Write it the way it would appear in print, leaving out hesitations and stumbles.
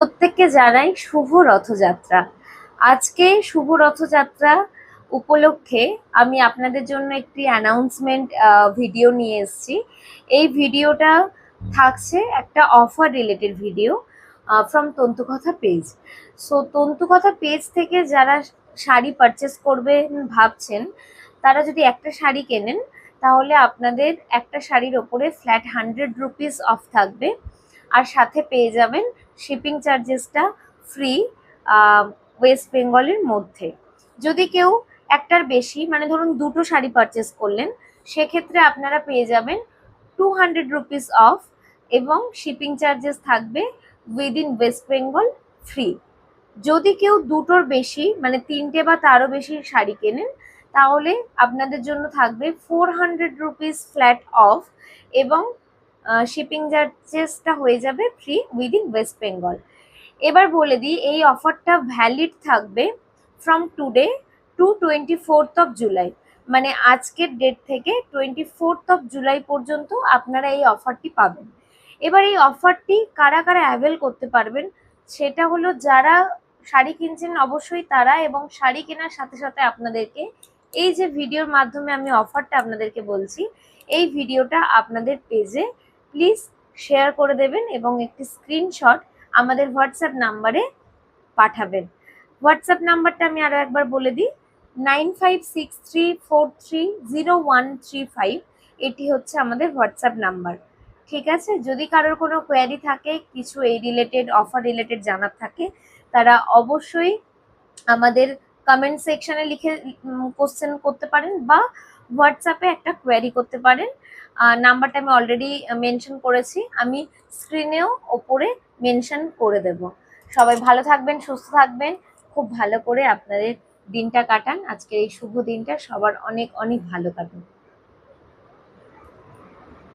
প্রত্যেককে জানাই শুভ রথযাত্রা। আজকে শুভ রথযাত্রা উপলক্ষে আমি আপনাদের জন্য একটি অ্যানাউন্সমেন্ট ভিডিও নিয়ে এসেছি। এই ভিডিওটা থাকছে একটা offer related video from Tantukatha page. So Tantukatha page থেকে যারা শাড়ি পারচেস করবেন ভাবছেন, তারা যদি একটা শাড়ি কেনেন তাহলে আপনাদের একটা শাড়ির ওপরে ফ্ল্যাট 100 রুপিস অফ থাকবে, আর সাথে পেয়ে যাবেন শিপিং চার্জেসটা ফ্রি ওয়েস্ট বেঙ্গলের মধ্যে। যদি কেউ একটার বেশি মানে ধরুন দুটো শাড়ি পারচেস করলেন, সেক্ষেত্রে আপনারা পেয়ে যাবেন 200 রুপিস অফ, এবং শিপিং চার্জেস থাকবে উইদিন ওয়েস্ট বেঙ্গল ফ্রি। যদি কেউ দুটোর বেশি মানে তিনটে বা তারও বেশি শাড়ি কেনেন, তাহলে আপনাদের জন্য থাকবে 400 রুপিস ফ্ল্যাট অফ, এবং শিপিং চার্জেসটা হয়ে যাবে ফ্রি উইদিন ওয়েস্ট বেঙ্গল। এবার বলে দিই, এই অফারটা ভ্যালিড থাকবে from today two 24th July, মানে আজকের ডেট থেকে 24th জুলাই পর্যন্ত আপনারা এই অফারটি পাবেন। এবার এই অফারটি কারা কারা অ্যাভেল করতে পারবেন, সেটা হলো যারা শাড়ি কিনছেন অবশ্যই তারা, এবং শাড়ি কেনার সাথে সাথে আপনাদেরকে এই যে ভিডিওর মাধ্যমে আমি অফারটা আপনাদেরকে বলছি, এই ভিডিওটা আপনাদের পেজে প্লিজ শেয়ার করে দেবেন এবং একটি স্ক্রিনশট আমাদের হোয়াটসঅ্যাপ নাম্বারে পাঠাবেন। হোয়াটসঅ্যাপ নাম্বারটা আমি আরও একবার বলে দিই, 9563430135। এটি হচ্ছে আমাদের হোয়াটসঅ্যাপ নাম্বার। ঠিক আছে, যদি কারোর কোনো কোয়ারি থাকে, কিছু এই রিলেটেড অফার রিলেটেড জানার থাকে, তারা অবশ্যই আমাদের কমেন্ট সেকশনে লিখে কোশ্চেন করতে পারেন, বা হোয়াটসঅ্যাপে একটা কোয়ারি করতে পারেন। নাম্বারটা আমি অলরেডি মেনশন করেছি, আমি স্ক্রিনেও ওপরে মেনশন করে দেব। সবাই ভালো থাকবেন, সুস্থ থাকবেন, খুব ভালো করে আপনাদের দিনটা কাটান। আজকের এই শুভ দিনটা সবার অনেক অনেক ভালো কাটুন।